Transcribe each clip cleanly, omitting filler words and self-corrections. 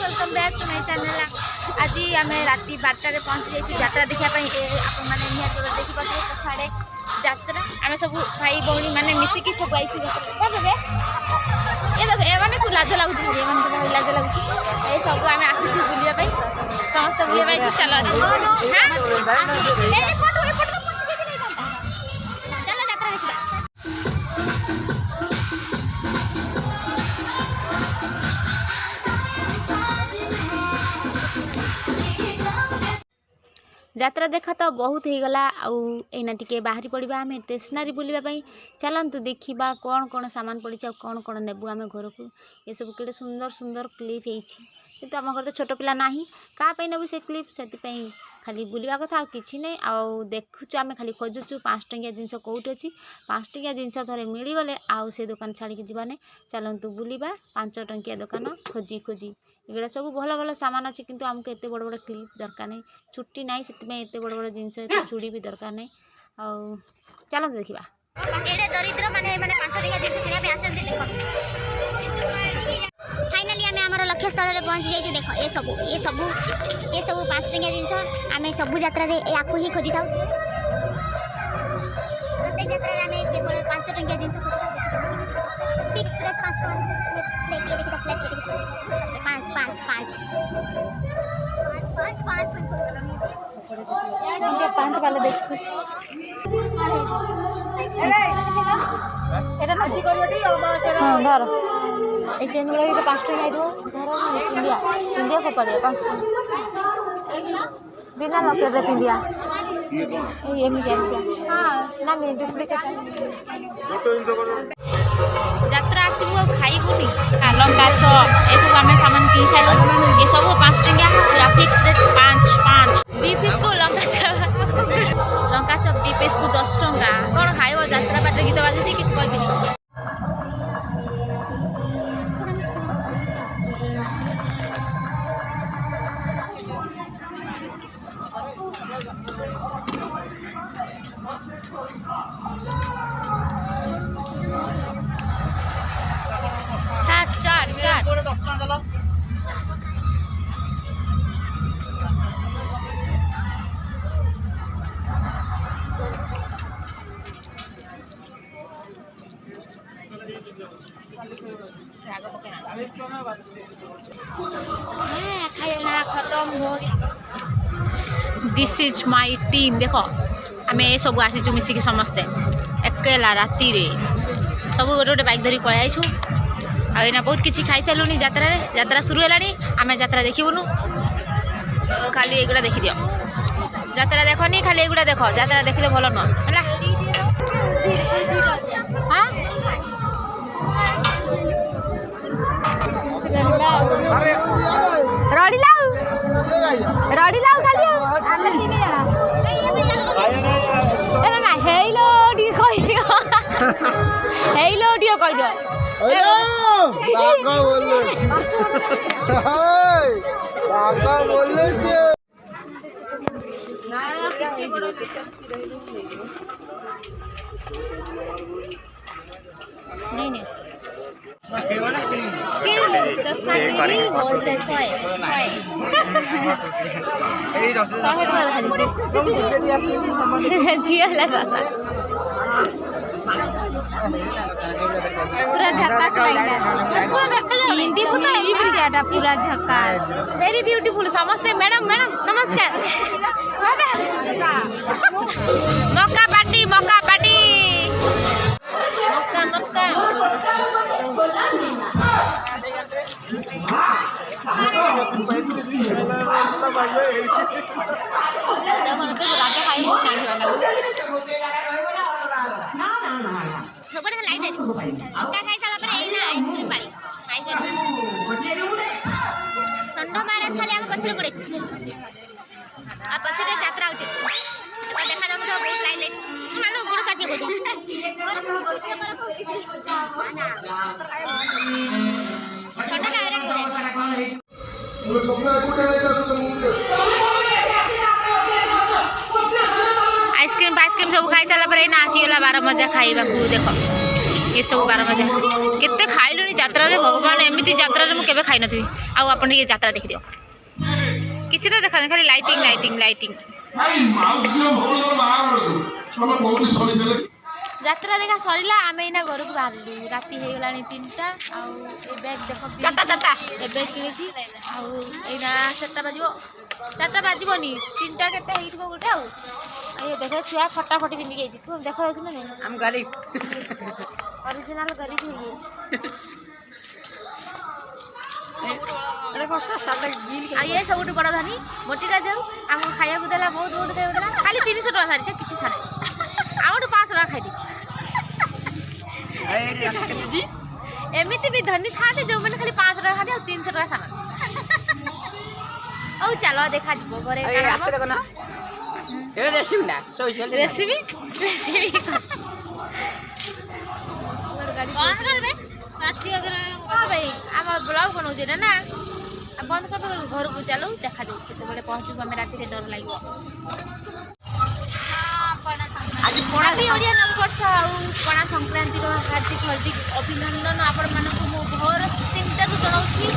Welcome back to my channel. आज आम राति 12 पहुँची जाइए यात्रा देखा मैंने देखिए छाड़े यात्रा आम सब भाई भौणी मैंने मिसिकी सब आई ये देख एम को लाज लगुच लाज लगुच ये सब आम आसी बुलाई समस्त बुलाई चल यात्रा देखा तो बहुत हो गला आईना टिके बाहरी पड़ा आम स्टेशनरी बुलवाई चलतु देखा कौन कौन सामान पड़ी कौन कौन नेबू आम घर को ये सब कि सुंदर सुंदर क्लिप होती आम घर तो छोट पिला ना क्या नेबू से क्लिप से खाली बुलवा कथा कि नहीं देखुचु आम खाली खोजुचु 5 टंकिया जिनस कौट अच्छी 5 टंकिया जिनस थे मिलगले आउ से दुकान छाड़ी जीवाने चलतु बुलवा 5 टंकिया दुकान खोजी खोजी ये सब भल भल सामान अच्छी किंतु आमको एत बड़ बड़ क्लिप दरकार नहीं छुट्टी ना से एत बड़ बड़ जिनस चूड़ी भी दरकार नहीं चलते देखा दरिद्र माने 5 टंकिया जिनस किना फाइनाली आम आम लक्ष्य स्थल में पहुँची जाइए। देख ये सब 5 टंकिया जिनस आम सब यात्रा या ही खोजी था प्रत्येक यात्रा केवल 5 टंकिया जिनस फिक्स रेट 5 वाला देखो धर ये चेन गुला 5 टंकिया दो धर पिंदिया पिंदिया फोपाड़िया 5 बिना लकेट रे पिंदिया एमती ना डुप्लिकेट यात्रा आसबू खाइबुनी लंका चप ये सब आम सामान किन सारू ये सब 5 टंकिया पूरा फिक्स रेट 5 2 पीस को लंका चप 2 पीस को 10 टंका कौन खाइब यात्रा बाटे गीत बाजुची किसी कहबी चाट चाट चाट खाना खत्म हो दिस इज माय टीम देख आम ये सब आसीचु मिसिकी समस्ते एकेला राति सब गोटे गोटे बाइक धरी पलि आईचु आईना बहुत किसी खाई सारूनी यात्रा शुरू है आम यात्रा देखबुनु खाली एगुड़ा देखी दियो यात्रा देखनी खाली एगुड़ा देख यात्रा देखले भल नुह रड़ी लाउ खाली आमे 3 जना ए ना हेलो डी कहि दियो हेलो डी कहि दियो बागा बोले जे ना कितनी बड़ा नहीं चश्मा होलसेल पूरा झकास हिंदी को तो एवरी पूरा झकास वेरी ब्यूटीफुल समस्ते मैडम मैडम नमस्कार मक्का पार्टी मक्का षंड महाराज खाली आम पछरे गोड़े पछरे यात्रा हो देखा जाऊ बहुत लाइन लाइन गोड़ साठी आइसक्रीम फाइसक्रीम सब खाई सारा आसीगला 12 मजा खाइबा देख ये सब बारमजा केते खाइलुनी यात्रा रे भगवान एमिति यात्रा रे मु केबे खाइ नथि आ अपन ये यात्रा देखि दियो किछि तो देखा खाली लाइटिंग लाइटिंग लाइटिंग यात्रा देखा सरिला आमे इना घर को बाहरलु राती हे गलानी 3टा आ ए बैग देखो 4टा ए बैग किनेछि आ इना 4टा बाजिबोनी 3टा केते हेइथबो गोटे आ ये देखो छुआ फटाफटी पिंदी गेछि तू देखो आउछ ना हम गरीब ओरिजिनल गरीब है ये सबुठ बड़ धनी मोटीटा जाऊ आम खाया देला बहुत बहुत खाया देला खाली 300 टका सारी किसी सारे आउट 500 टका खाई दी एमिति भी धनी था जो मैंने खाली 500 टका खाते 300 टका सामान औ चलो देखा जीवो घरे रेसिपी ना रेसिपी बंद करबे राती अगर हां भाई हम ब्लॉग बनाउजे ना बंद करबे घर को चलो देखा जाऊ केते बड़े पहुंचू हमें राती रे डर लागो आज पणा भी ओडिया नववर्ष आ पणा संक्रांति रो हार्दिक हार्दिक अभिनंदन आपण मानकु मो भोर 3टा रु जणाउछि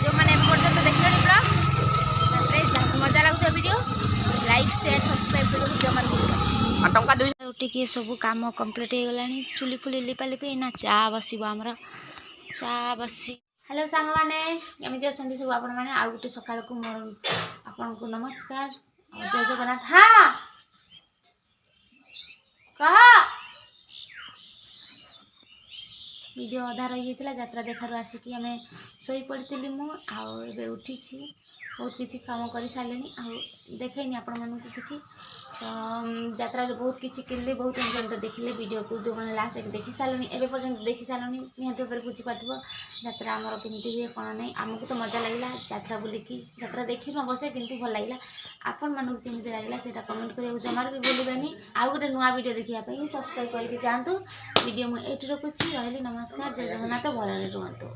जो माने पर्यंत देखले ब्लॉग रे मजा लागु वीडियो लाइक शेयर सब्सक्राइब करू जमा टंका रोटी के सब काम कंप्लीट हो गलानी चुली फुली लिपा लिपि ना चा बसिबो हमरा चा बसी हेलो सांग माने एमिति असंती सब आपण माने आ गुटे सकाळ को मोर आपण को नमस्कार जय जगन्नाथ हां कहा वीडियो अधा रही जाता यात्रा देखार आसिकी आम शोई पड़ी मु आबे उठी बहुत किसी काम कर सारे आ देखनी आपण मानक किसी तो यात्रा बहुत किसी किनले बहुत पर्यटन देखिले वीडियो को जो मैंने लास्ट देखी सारे एवं पर्यटन देखी सारे निहत भाव बुझीपार यात्रा आमर कमी हुए कौन नहीं आमको तो मजा लगे यात्रा बुलिकी यात्रा देखी न बसे कि भल लगे आपण मानक केमी लगे से कमेंट करा जमार भी भूलबानी आउ गोटे नुआ वीडियो देखा सब्सक्राइब करके जातु वीडियो मुझे रखुच्छी रही नमस्कार जय जगन्नाथ भल रुहतु।